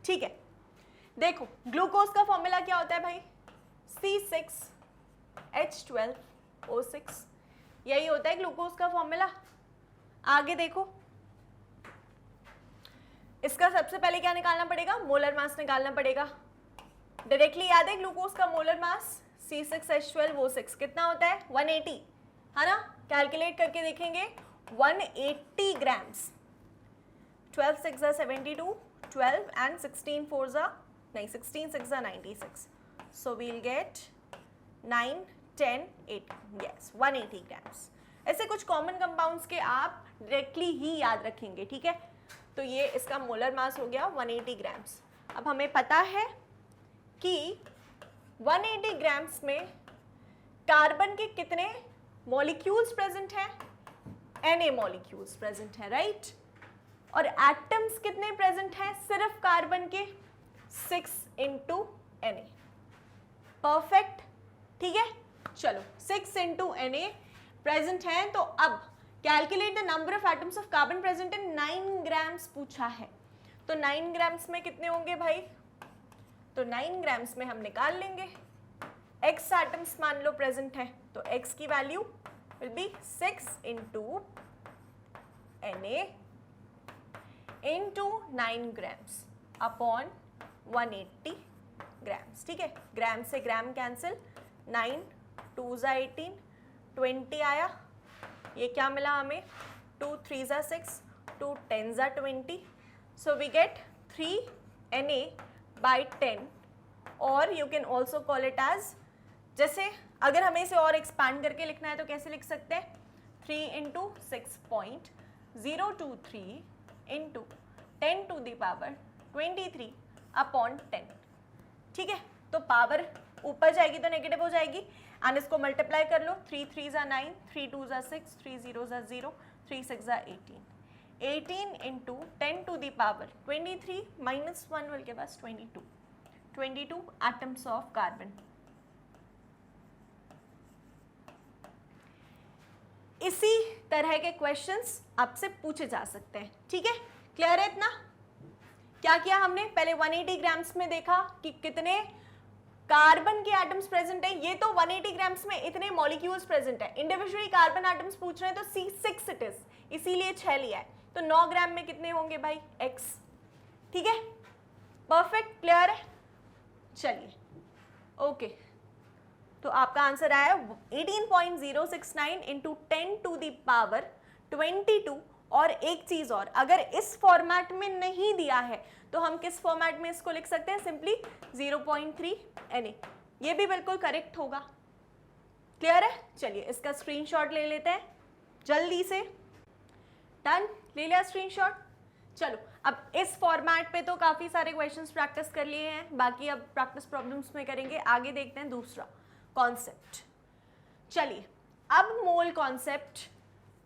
Speaker 1: ठीक है, देखो ग्लूकोज का फॉर्मूला क्या होता है भाई? C6H12O6, यही होता है ग्लूकोज का फॉर्मूला। आगे देखो, इसका सबसे पहले क्या निकालना पड़ेगा? मोलर मास निकालना पड़ेगा। डायरेक्टली याद है ग्लूकोज का मोलर मास C6H12O6 कितना होता है? 180, है ना। कैलकुलेट करके देखेंगे, 180 ग्राम्स। 12 6 72, 12 and 16 4 नहीं 16 6 96, so we'll get 9 10 8, yes 180 grams. ऐसे कुछ कॉमन कंपाउंड्स के आप डायरेक्टली ही याद रखेंगे, ठीक है। तो ये इसका मोलर मास हो गया 180 ग्राम्स। अब हमें पता है कि 180 ग्राम्स में कार्बन के कितने मॉलिक्यूल्स प्रेजेंट हैं? Na मॉलिक्यूल्स प्रेजेंट हैं, राइट। और एटम्स कितने प्रेजेंट हैं सिर्फ कार्बन के? 6 into Na, परफेक्ट, ठीक है। चलो 6 into Na प्रेजेंट हैं, तो अब calculate the number of atoms of carbon present in 9 grams पूछा है। तो 9 ग्राम्स में कितने होंगे भाई? तो 9 ग्राम्स में हम निकाल लेंगे, x एटम्स मान लो प्रेजेंट है, तो x की value will be 6 into Na into 9 grams upon 180 grams, ठीक है। ग्राम से ग्राम कैंसिल, 9 2 ज़ा 18, 20 आया, ये क्या मिला हमें? 2 3 ज़ा 6, 2 10 ज़ा 20, सो वी गेट 3 Na/10, और you can also call it as, जैसे अगर हमें इसे और एक्सपांड करके लिखना है तो कैसे लिख सकते हैं? 3 into 6.023 into 10 to the power 23 upon 10, ठीक है। तो पावर ऊपर जाएगी तो नेगेटिव हो जाएगी, एंड इसको मल्टीप्लाई कर लो, 3 3 ज़ा 9, 3 2 ज़ा 6, 3 0 ज़ा 0, 3 6 ज़ा 18, 18 into 10 to the power 23 minus 1 will give us 22 atoms of carbon। इसी तरह के क्वेश्चंस आपसे पूछे जा सकते हैं, ठीक है। क्लियर है इतना? क्या किया हमने? पहले 180 ग्राम्स में देखा कि कितने कार्बन के एटम्स प्रेजेंट है। ये तो 180 ग्राम्स में इतने मॉलिक्यूल्स प्रेजेंट है, इंडिविजुअली कार्बन एटम्स पूछ रहे हैं तो C6 इट इज, इसीलिए 6 लिया है। तो 9 ग्राम में कितने होंगे भाई? x, ठीक है। परफेक्ट, क्लियर है? चलिए ओके, तो आपका आंसर आया 18.069 इंटू 10 to the power 22। और एक चीज और, अगर इस फॉर्मेट में नहीं दिया है तो हम किस फॉर्मेट में इसको लिख सकते हैं? सिंपली 0.3 Na, ये भी बिल्कुल करेक्ट होगा। क्लियर है? चलिए इसका स्क्रीनशॉट ले लेते हैं जल्दी से। डन, ले लिया स्क्रीनशॉट। चलो अब इस फॉर्मेट पे तो काफी सारे क्वेश्चंस प्रैक्टिस कर लिए हैं, बाकी अब प्रैक्टिस प्रॉब्लम्स में करेंगे। आगे देखते हैं दूसरा कॉन्सेप्ट। चलिए अब मोल कॉन्सेप्ट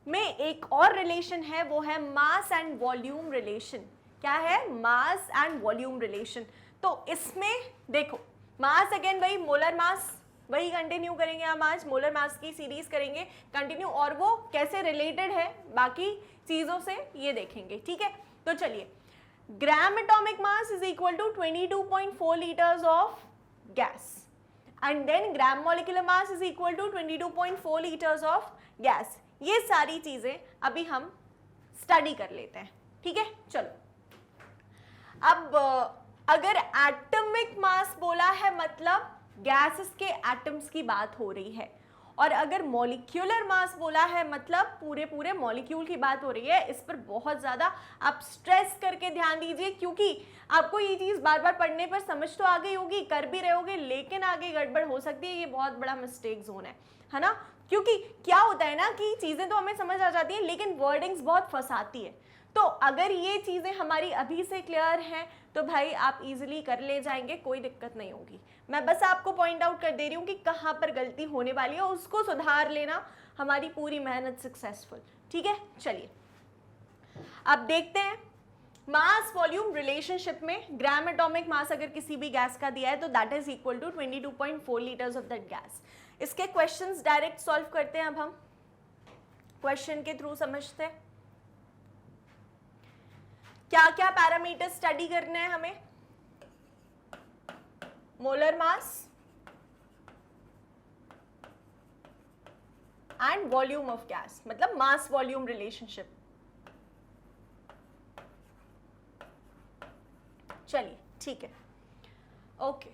Speaker 1: में एक और रिलेशन है, वो है मास एंड वॉल्यूम रिलेशन। क्या है? Mass and volume relation. तो इसमें देखो मास अगेन वही मोलर मास, वही कंटिन्यू करेंगे हम आज, मोलर मास की सीरीज करेंगे कंटिन्यू, और वो कैसे रिलेटेड है बाकी चीजों से ये देखेंगे, ठीक है। तो चलिए, gram atomic mass is equal to 22.4 litres of gas, and then gram molecular mass is equal to 22.4 liters of gas। ये सारी चीजें अभी हम स्टडी कर लेते हैं, ठीक है। चलो अब अगर एटॉमिक मास बोला है मतलब गैसेस के एटम्स की बात हो रही है, और अगर मॉलिक्यूलर मास बोला है मतलब पूरे पूरे मॉलिक्यूल की बात हो रही है। इस पर बहुत ज़्यादा आप स्ट्रेस करके ध्यान दीजिए, क्योंकि आपको ये चीज़ बार बार पढ़ने पर समझ तो आ गई होगी, कर भी रहे होगे, लेकिन आगे गड़बड़ हो सकती है। ये बहुत बड़ा मिस्टेक जोन है ना। क्योंकि क्या होता है ना कि चीज़ें तो हमें समझ आ जाती हैं लेकिन वर्डिंग्स बहुत फंसाती है। तो अगर ये चीज़ें हमारी अभी से क्लियर हैं तो भाई आप इजीली कर ले जाएंगे, कोई दिक्कत नहीं होगी। मैं बस आपको पॉइंट आउट कर दे रही हूँ कि कहाँ पर गलती होने वाली है, उसको सुधार लेना हमारी पूरी मेहनत सक्सेसफुल। ठीक है, चलिए अब देखते हैं मास वॉल्यूम रिलेशनशिप में। ग्राम एटॉमिक मास अगर किसी भी गैस का दिया है तो that is equal to 22.4 litres of that gas. इसके क्वेश्चंस डायरेक्ट सॉल्व करते हैं। अब हम क्वेश्चन के थ्रू समझते हैं क्या क्या पैरामीटर स्टडी करने हैं हमें। Molar mass and volume of gas, मतलब मास वॉल्यूम रिलेशनशिप। चलिए ठीक है, okay.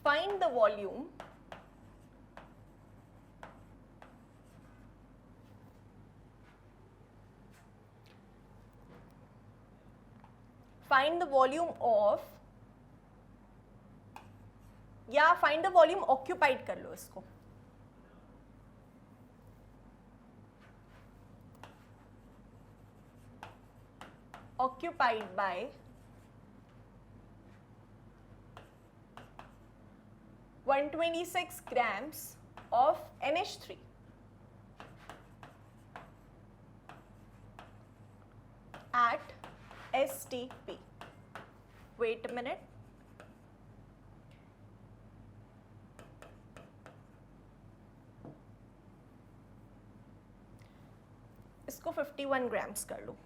Speaker 1: Find the volume find the volume of, या find the volume occupied कर लो इसको, occupied by 126 grams of NH3 at STP. Wait a minute. इसको 51 grams कर लो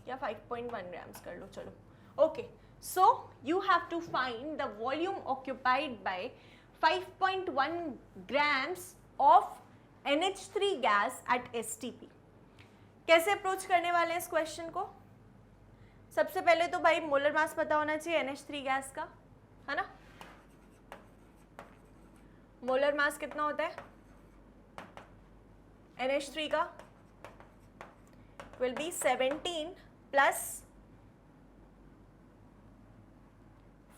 Speaker 1: या 5.1 ग्राम्स कर लो, चलो okay. So you have to find the volume occupied by 5.1 grams of NH3 gas at STP। कैसे approach करने वाले हैं इस क्वेश्चन को? सबसे पहले तो भाई मोलर मास पता होना चाहिए NH3 गैस का, है ना। मोलर मास कितना होता है NH3 का? Will be 17 plus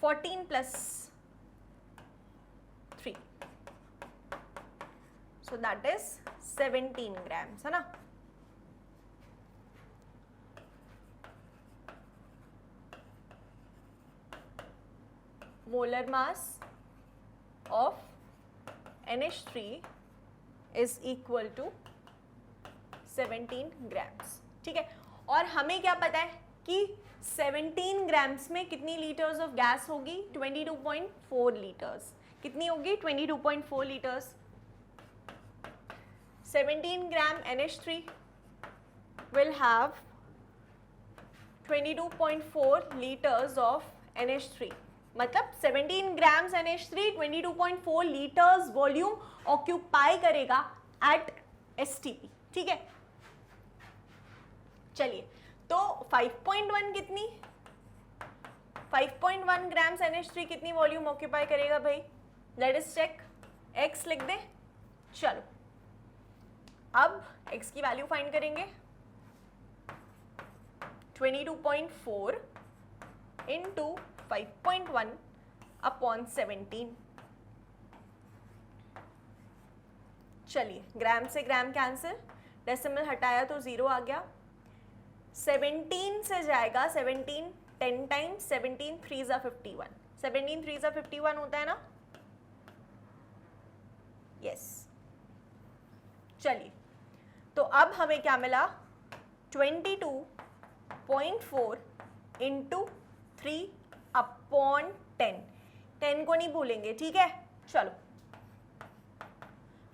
Speaker 1: 14 plus 3, so that is 17 grams, है ना। Molar mass of NH3 is equal to 17 grams, ठीक है। और हमें क्या पता है कि 17 ग्राम्स में कितनी लीटर्स ऑफ गैस होगी? 22.4 लीटर्स। कितनी होगी? 22.4 litres. 17 gram NH3 will have 22.4 liters of NH3, मतलब 17 grams NH3 22.4 liters volume occupy करेगा एट STP, ठीक है। चलिए, तो 5.1 कितनी? 5.1 ग्राम्स NH3 कितनी वॉल्यूम ऑक्यूपाई करेगा भाई? Late us check. x लिख दे, चलो अब x की वैल्यू फाइंड करेंगे। 22.4 इंटू 5.1 अपॉन 17। चलिए, ग्राम से ग्राम कैंसिल, डेसिमल हटाया तो 0 आ गया। 17 से जाएगा 17 10 टाइम्स, 17 3 ज़ा 51, 17 3 ज़ा 51 होता है ना, यस। चलिए, तो अब हमें क्या मिला? 22.4 इंटू 3 अपॉन 10, 10 को नहीं भूलेंगे, ठीक है। चलो,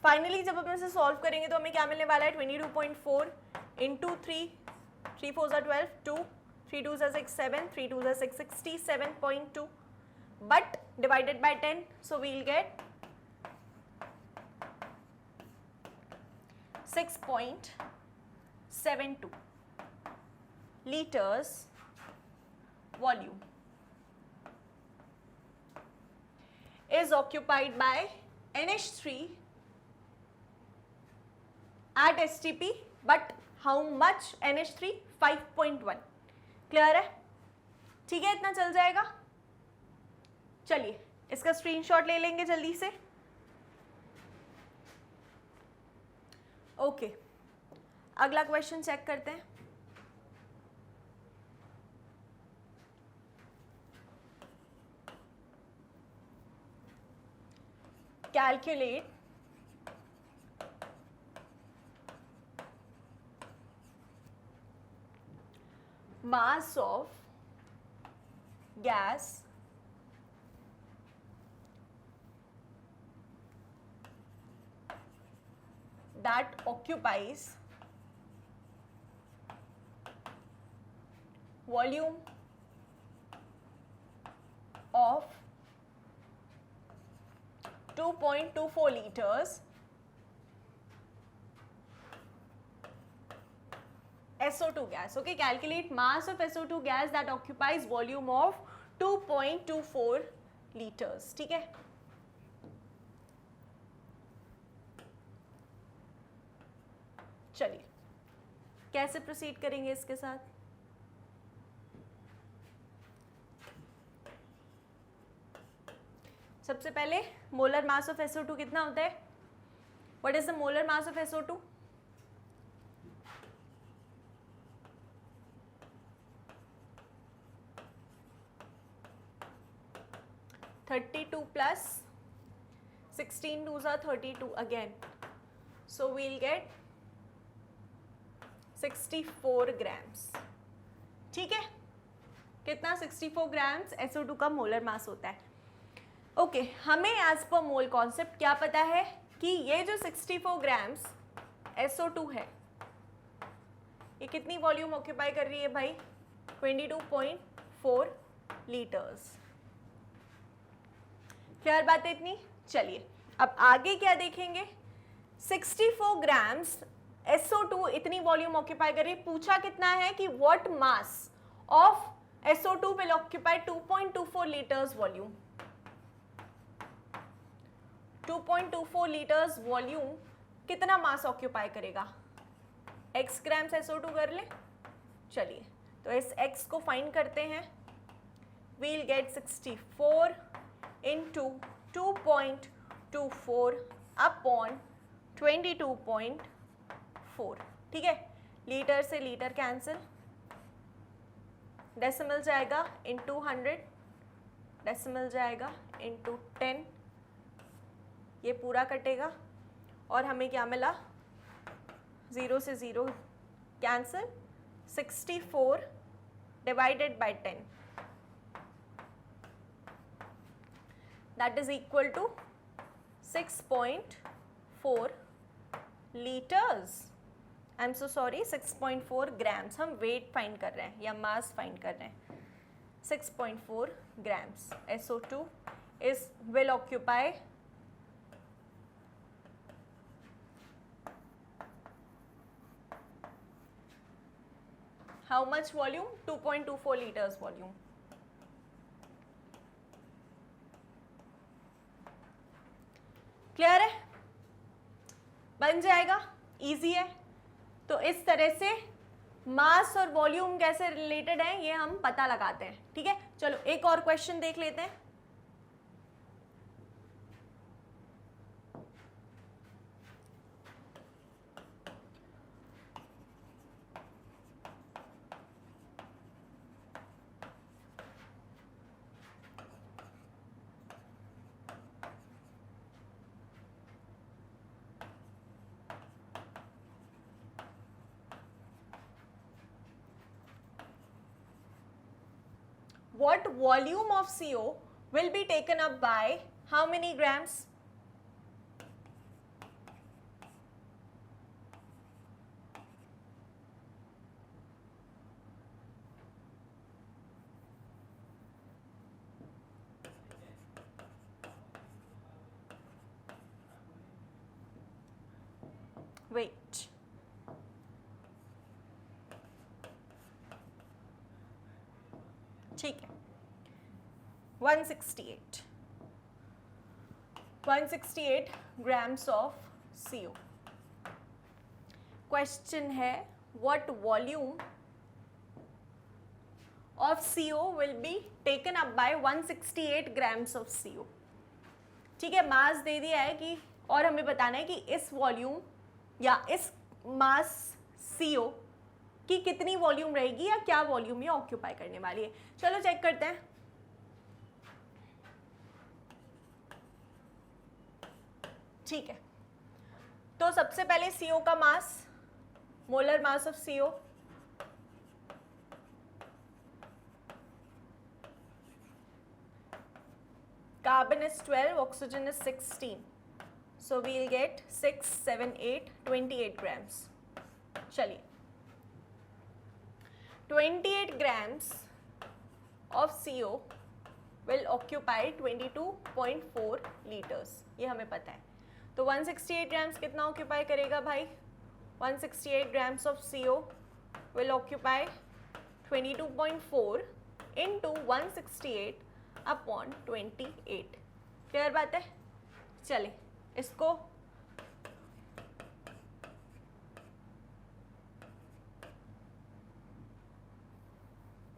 Speaker 1: फाइनली जब हम इसे सॉल्व करेंगे तो हमें क्या मिलने वाला है? 22.4 इंटू 3, 3 4 ज़ा 12, 2 3 2 ज़ा 6 7, 3 2 ज़ा 6 67.2, but divided by 10, so we'll get 6.72 liters volume is occupied by NH3 at STP, but how much NH3? 5.1। Clear है? ठीक है, इतना चल जाएगा। चलिए, इसका स्क्रीनशॉट ले लेंगे जल्दी से। ओके, अगला क्वेश्चन चेक करते हैं. Calculate mass of gas that occupies volume of 2.24 liters SO2 gas. Okay, calculate mass of SO2 gas that occupies volume of 2.24 liters. ठीक है, चलिए कैसे प्रोसीड करेंगे इसके साथ. सबसे पहले मोलर मास ऑफ SO2 कितना होता है? What is the molar mass of SO2? 32 plus 16 2s are 32 again, so we'll get 64 grams. ठीक है, कितना? 64 ग्राम्स SO2 का मोलर मास होता है. ओके, हमें एज पर मोल कॉन्सेप्ट क्या पता है कि ये जो 64 ग्राम्स SO2 है ये कितनी वॉल्यूम ऑक्यूपाई कर रही है भाई? 22.4 लीटर्स. क्लियर बात है इतनी? चलिए अब आगे क्या देखेंगे. 64 ग्राम्स SO2 इतनी वॉल्यूम ऑक्यूपाई कर रही है. पूछा कितना है कि what mass of SO2 will occupy 2.24 litres volume. 2.24 litres volume कितना मास ऑक्यूपाई करेगा? x ग्राम्स SO2 कर ले. चलिए तो इस x को फाइंड करते हैं. We'll get 64 into 2.24 upon 22.4. ठीक है, लीटर से लीटर कैंसिल, डेसिमल जाएगा इंटू 100, डेसिमल जाएगा इंटू 10, ये पूरा कटेगा और हमें क्या मिला? 0 से 0 cancel, 64 divided by 10, that is equal to 6.4 liters. I am so sorry, 6.4 grams. हम वेट फाइंड कर रहे हैं या मास फाइंड कर रहे हैं. 6.4 grams SO2 is will occupy how much volume? 2.24 liters volume. Clear है? बन जाएगा, इजी है. तो इस तरह से मास और वॉल्यूम कैसे रिलेटेड है ये हम पता लगाते हैं. ठीक है, चलो एक और क्वेश्चन देख लेते हैं. What volume of CO will be taken up by how many grams? Wait. ठीक है, 168 ग्राम्स ऑफ CO. क्वेश्चन है what volume of CO will be taken up by 168 grams of CO. ठीक है, मास दे दिया है कि और हमें बताना है कि इस वॉल्यूम या इस मास CO की कितनी वॉल्यूम रहेगी या क्या वॉल्यूम ये ऑक्यूपाई करने वाली है। चलो चेक करते हैं। ठीक है, तो सबसे पहले CO का mass, molar mass of CO, carbon is 12, oxygen is 16, so we'll get 6, 7, 8, 28 grams. चलिए 28 grams of CO will occupy 22.4 liters, ये हमें पता है। तो 168 grams कितना occupy करेगा भाई? 168 grams of CO will occupy 22.4 into 168 upon 28। Clear बात है? चले इसको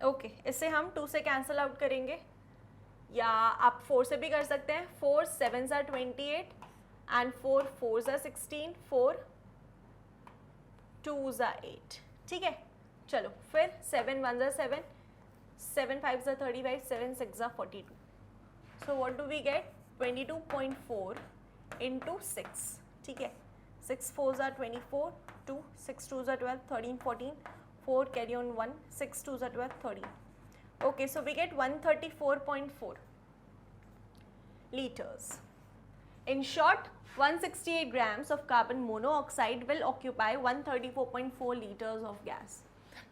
Speaker 1: ओके, इससे हम 2 से कैंसिल आउट करेंगे या आप 4 से भी कर सकते हैं। 4 7s are 28 and 4 4s are 16, 4 2s are 8। ठीक है, चलो फिर 7 1s are 7, 7 5s are 35, 7 6s are 42. So what do we get? 22.4 into 6। ठीक है, 6 4s are 24, 2 6 2s are 12, 13 14, 4 carry on 1, 6 2s are 12, 13. Okay, so we get 134.4 liters. In short, 168 grams of carbon monoxide will occupy 134.4 liters of gas.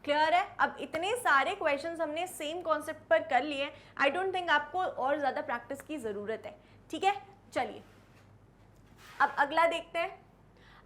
Speaker 1: Clear है? अब इतने सारे questions हमने same concept पर कर लिए। आई डोंट थिंक आपको और ज़्यादा प्रैक्टिस की ज़रूरत है। ठीक है, चलिए अब अगला देखते हैं।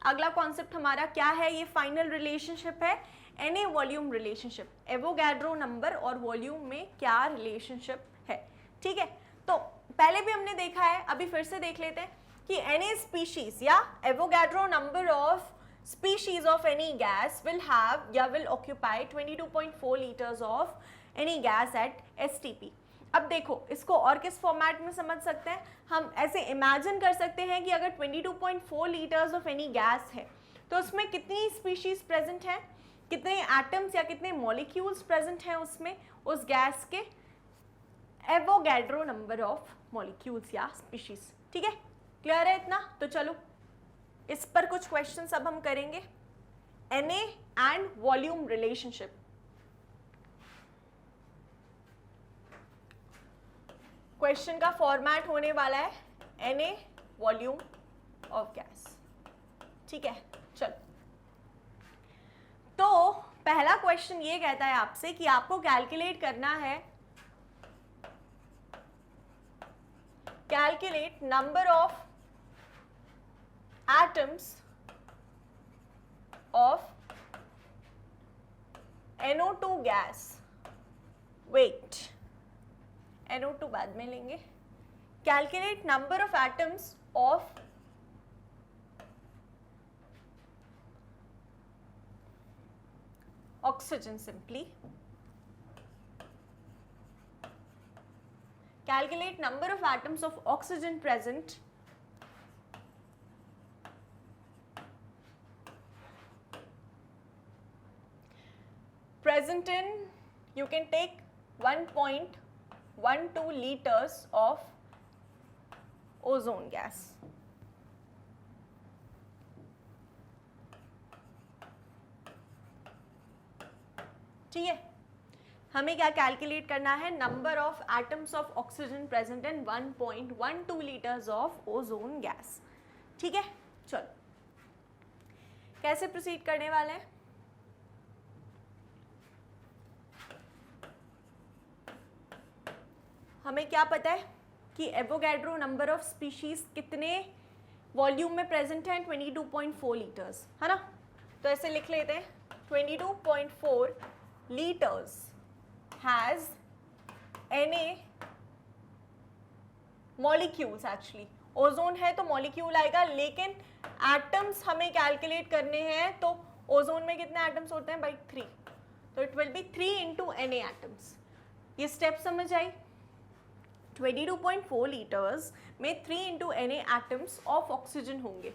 Speaker 1: अगला कॉन्सेप्ट हमारा क्या है? ये फाइनल रिलेशनशिप है, N volume relationship. Avogadro number और वॉल्यूम में क्या रिलेशनशिप है। ठीक है, तो पहले भी हमने देखा है, अभी फिर से देख लेते हैं कि एनी स्पीशीज या Avogadro number of species of any gas will have या will occupy 22.4 liters of any gas at STP। अब देखो इसको और किस फॉर्मेट में समझ सकते हैं हम? ऐसे इमेजिन कर सकते हैं कि अगर 22.4 लीटर्स ऑफ एनी गैस है तो उसमें कितनी स्पीशीज प्रेजेंट है, कितने एटम्स या कितने मॉलिक्यूल्स प्रेजेंट हैं उसमें, उस गैस के एवोगैड्रो नंबर ऑफ मॉलिक्यूल्स या स्पीशीज। ठीक है, क्लियर है इतना? तो चलो इस पर कुछ क्वेश्चंस अब हम करेंगे। Na and volume relationship. Question का फॉर्मेट होने वाला है Na वॉल्यूम ऑफ गैस। ठीक है, चलो तो पहला क्वेश्चन ये कहता है आपसे कि आपको कैलकुलेट करना है, calculate number of atoms of NO2 gas। wait, NO2 बाद में लेंगे। Calculate number of atoms of oxygen. Simply calculate number of atoms of oxygen present in, you can take 1.12 liters of ozone gas। ठीक है, हमें क्या calculate करना है? Number of atoms of oxygen present in 1.12 litres of ozone gas. ठीक है, चलो कैसे प्रोसीड करने वाले हैं? हमें क्या पता है कि एवोगैड्रो नंबर ऑफ स्पीशीज कितने वॉल्यूम में प्रेजेंट हैं? 22.4 लीटर्स, है ना? तो ऐसे लिख लेते हैं 22.4 litres has Na molecules. Actually ozone है तो मॉलिक्यूल आएगा, लेकिन एटम्स हमें कैलकुलेट करने हैं। तो ओजोन में कितने एटम्स होते हैं भाई? 3। तो it will be 3 into Na atoms. ये स्टेप समझ आई? 22.4 लीटर्स में 3 into Na atoms of oxygen होंगे।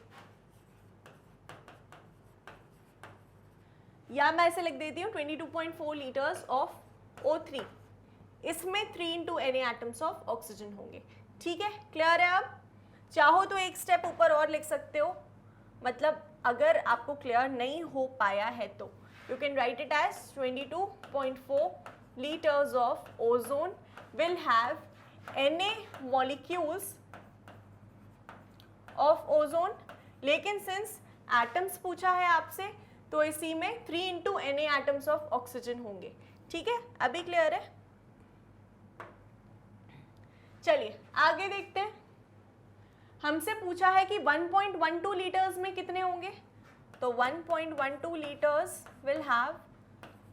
Speaker 1: या मैं ऐसे लिख देती हूँ 22.4 लीटर्स ऑफ O3, इसमें 3 into Na atoms of oxygen होंगे। ठीक है, क्लियर है? अब चाहो तो एक स्टेप ऊपर और लिख सकते हो, मतलब अगर आपको क्लियर नहीं हो पाया है तो you can write it as 22.4 liters of ozone will have Na molecules of ozone, लेकिन सिंस एटम्स पूछा है आपसे तो इसी में 3 into Na atoms of oxygen होंगे। ठीक है, अभी क्लियर है? चलिए आगे देखते हैं। हमसे पूछा है कि 1.12 लीटर्स में कितने होंगे, तो 1.12 litres will have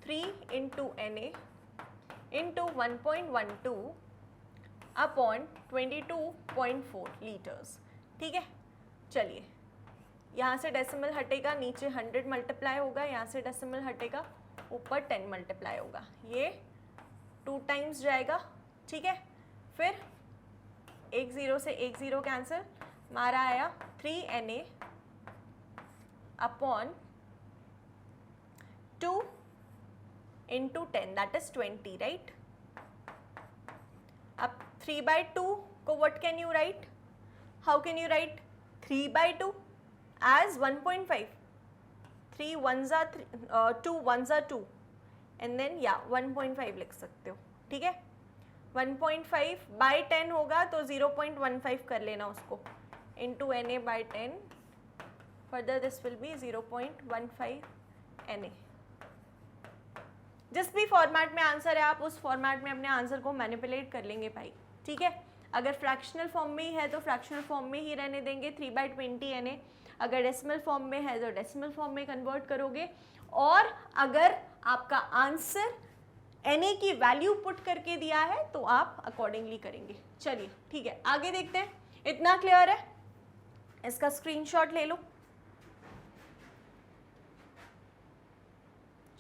Speaker 1: 3 into Na into 1.12 upon 22.4 litres. ठीक है, चलिए यहाँ से डेसिमल हटेगा, नीचे 100 मल्टीप्लाई होगा, यहाँ से डेसिमल हटेगा, ऊपर 10 मल्टीप्लाई होगा, ये 2 टाइम्स जाएगा। ठीक है, फिर एक ज़ीरो से एक ज़ीरो कैंसिल, हमारा आया 3 Na upon 2 into 10 that is 20, right? अब 3/2 को what can you write, how can you write 3/2 as 1.5, 3 1s are 2 1s are 2 and then या 1.5 लिख सकते हो। ठीक है, 1.5/10 होगा तो 0.15 कर लेना उसको, into Na/10, further this will be 0.15 Na। जिस भी फॉर्मेट में आंसर है आप उस फॉर्मेट में अपने आंसर को मैनिपुलेट कर लेंगे भाई। ठीक है, अगर फ्रैक्शनल फॉर्म में ही है तो फ्रैक्शनल फॉर्म में ही रहने देंगे 3/20 Na, अगर डेसिमल फॉर्म में है तो डेसिमल फॉर्म में कन्वर्ट करोगे, और अगर आपका आंसर Na की वैल्यू पुट करके दिया है तो आप अकॉर्डिंगली करेंगे। चलिए ठीक है, आगे देखते हैं। इतना क्लियर है? इसका स्क्रीनशॉट ले लो।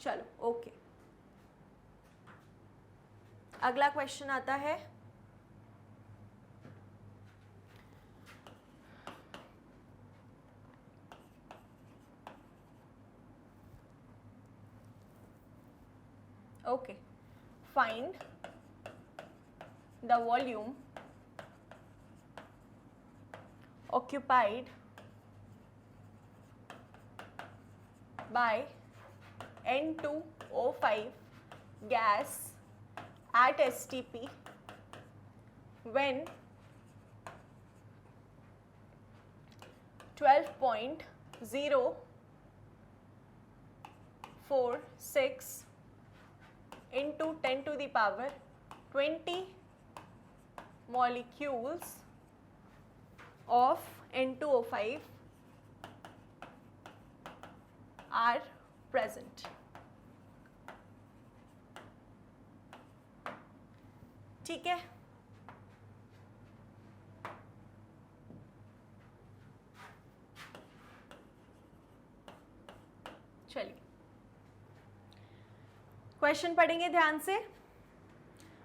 Speaker 1: चलो ओके, अगला क्वेश्चन आता है okay, find the volume occupied by N2O5 gas at STP when 12.046 into 10 to the power 20 molecules of N2O5 are present। ठीक है, चलिए क्वेश्चन पढ़ेंगे ध्यान से।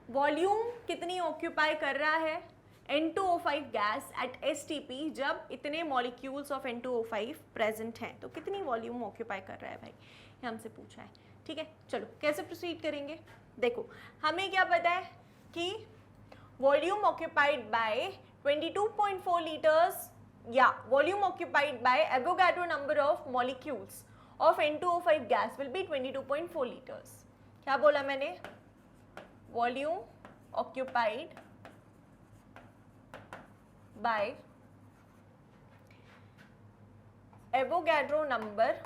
Speaker 1: वॉल्यूम कितनी ऑक्यूपाई कर रहा है N2O5 गैस एट STP जब इतने मॉलिक्यूल्स ऑफ N2O5 प्रेजेंट हैं, तो कितनी वॉल्यूम ऑक्यूपाई कर रहा है भाई, ये हमसे पूछा है। ठीक है, चलो कैसे प्रोसीड करेंगे। देखो हमें क्या पता है कि वॉल्यूम ऑक्यूपाइड बाय 22.4 लीटर्स या volume occupied bye Avogadro number of molecules of N2O5 gas will be 22.4 litres. क्या बोला मैंने, volume occupied bye Avogadro number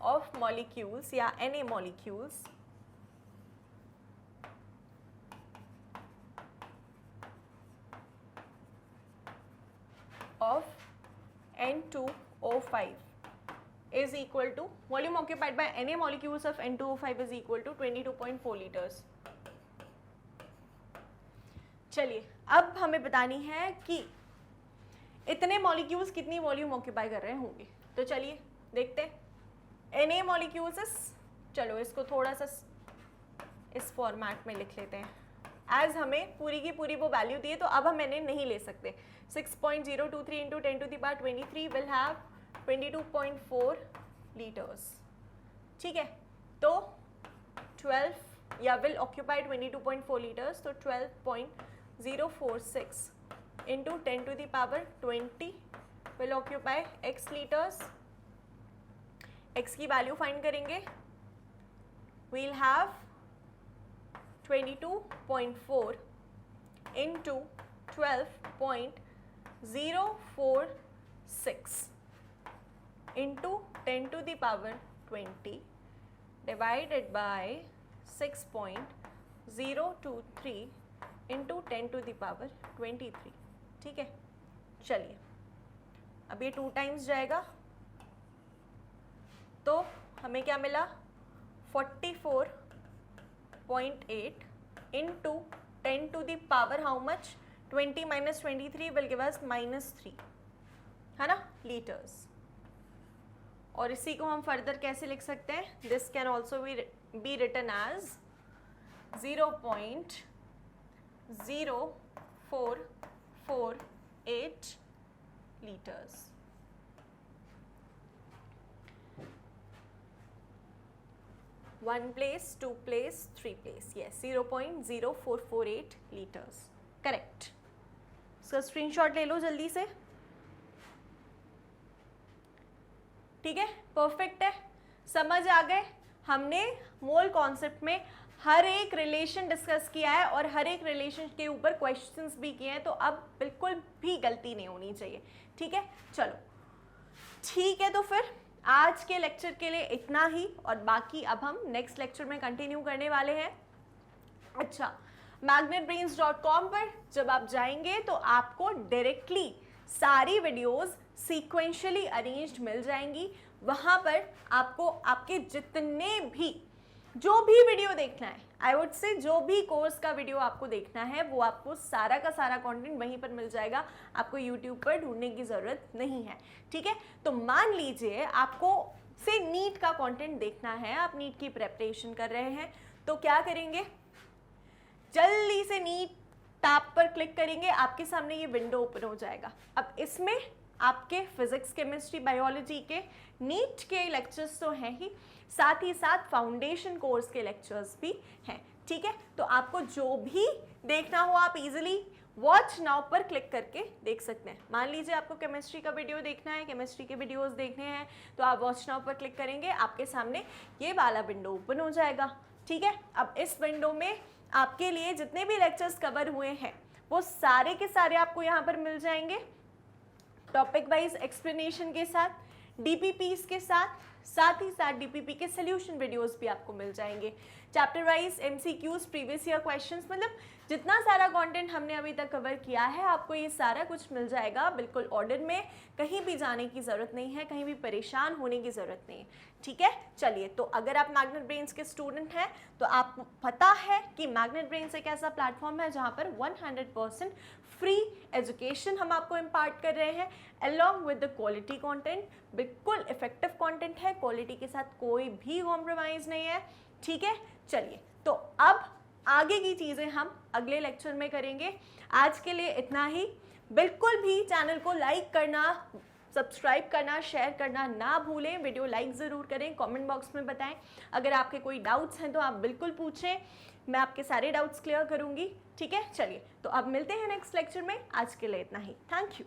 Speaker 1: of molecules या Na molecules of N2O5 is equal to volume occupied by Na molecules of N2O5 is equal to 22.4 liters। चलिए अब हमें बतानी है कि इतने मॉलिक्यूल्स कितनी वॉल्यूम ऑक्यूपाई कर रहे होंगे, तो चलिए देखते हैं। Na molecules, चलो इसको थोड़ा सा इस फॉर्मेट में लिख लेते हैं, एज हमें पूरी की पूरी वो वैल्यू दी है तो अब हम Na नहीं ले सकते। 6.023 into 10 to the power 23 will have 22.4 liters। ठीक है, तो 12 या will occupy 22.4 liters, तो 12.046 into 10 to the power 20 will occupy x liters. x की वैल्यू फाइंड करेंगे, we'll have 22.4 into 12.046 into 10 to the power 20 divided by 6.023 into 10 to the power 23. ठीक है, चलिए अब ये 2 टाइम्स जाएगा तो हमें क्या मिला 44.8 into 10 to the power how much 20 minus 23 will give us -3, है ना, लीटर्स. और इसी को हम फर्दर कैसे लिख सकते हैं, this can also be written as 0.0448 litres. One place, 2 place, 3 place, yes 0.0448 litres, correct. इसका स्क्रीनशॉट ले लो जल्दी से. ठीक है, परफेक्ट है, समझ आ गए. हमने मोल कॉन्सेप्ट में हर एक रिलेशन डिस्कस किया है और हर एक रिलेशन के ऊपर क्वेश्चंस भी किए हैं, तो अब बिल्कुल भी गलती नहीं होनी चाहिए. ठीक है, चलो ठीक है, तो फिर आज के लेक्चर के लिए इतना ही, और बाकी अब हम नेक्स्ट लेक्चर में कंटिन्यू करने वाले हैं. अच्छा, magnetbrains.com पर जब आप जाएंगे तो आपको डायरेक्टली सारी वीडियोस सीक्वेंशियली अरेंज्ड मिल जाएंगी. वहाँ पर आपको आपके जितने भी जो भी वीडियो देखना है, आई वुड से जो भी कोर्स का वीडियो आपको देखना है, वो आपको सारा का सारा कंटेंट वहीं पर मिल जाएगा. आपको यूट्यूब पर ढूंढने की ज़रूरत नहीं है. ठीक है, तो मान लीजिए आपको से नीट का कंटेंट देखना है, आप नीट की प्रेपरेशन कर रहे हैं, तो क्या करेंगे, जल्दी से नीट टैब पर क्लिक करेंगे, आपके सामने ये विंडो ओपन हो जाएगा. अब इसमें आपके फिजिक्स, केमिस्ट्री, बायोलॉजी के नीट के लेक्चर्स तो हैं ही, साथ ही साथ फाउंडेशन कोर्स के लेक्चर्स भी हैं. ठीक है, तो आपको जो भी देखना हो आप इजीली वॉच नाउ पर क्लिक करके देख सकते हैं. मान लीजिए आपको केमिस्ट्री का वीडियो देखना है, केमिस्ट्री के वीडियोस देखने हैं, तो आप वॉच नाउ पर क्लिक करेंगे, आपके सामने ये वाला विंडो ओपन हो जाएगा. ठीक है, अब इस विंडो में आपके लिए जितने भी लेक्चर्स कवर हुए हैं वो सारे के सारे आपको यहाँ पर मिल जाएंगे, टॉपिक वाइज एक्सप्लेनेशन के साथ, डीपीपीस के साथ ही साथ डीपीपी के सोल्यूशन वीडियोस भी आपको मिल जाएंगे, chapter wise MCQs, previous year questions, मतलब जितना सारा कंटेंट हमने अभी तक कवर किया है आपको ये सारा कुछ मिल जाएगा बिल्कुल ऑर्डर में. कहीं भी जाने की ज़रूरत नहीं है, कहीं भी परेशान होने की ज़रूरत नहीं है. ठीक है, चलिए, तो अगर आप मैग्नेट ब्रेन्स के स्टूडेंट हैं तो आपको पता है कि मैग्नेट ब्रेन्स एक ऐसा प्लेटफॉर्म है जहाँ पर 100% फ्री एजुकेशन हम आपको इम्पार्ट कर रहे हैं along with the quality content. बिल्कुल इफेक्टिव कंटेंट है, क्वालिटी के साथ कोई भी कॉम्प्रोमाइज़ नहीं है. ठीक है, चलिए, तो अब आगे की चीज़ें हम अगले लेक्चर में करेंगे. आज के लिए इतना ही. बिल्कुल भी चैनल को लाइक करना, सब्सक्राइब करना, शेयर करना ना भूलें. वीडियो लाइक ज़रूर करें, कमेंट बॉक्स में बताएं. अगर आपके कोई डाउट्स हैं तो आप बिल्कुल पूछें, मैं आपके सारे डाउट्स क्लियर करूँगी. ठीक है, चलिए, तो अब मिलते हैं नेक्स्ट लेक्चर में. आज के लिए इतना ही. Thank you.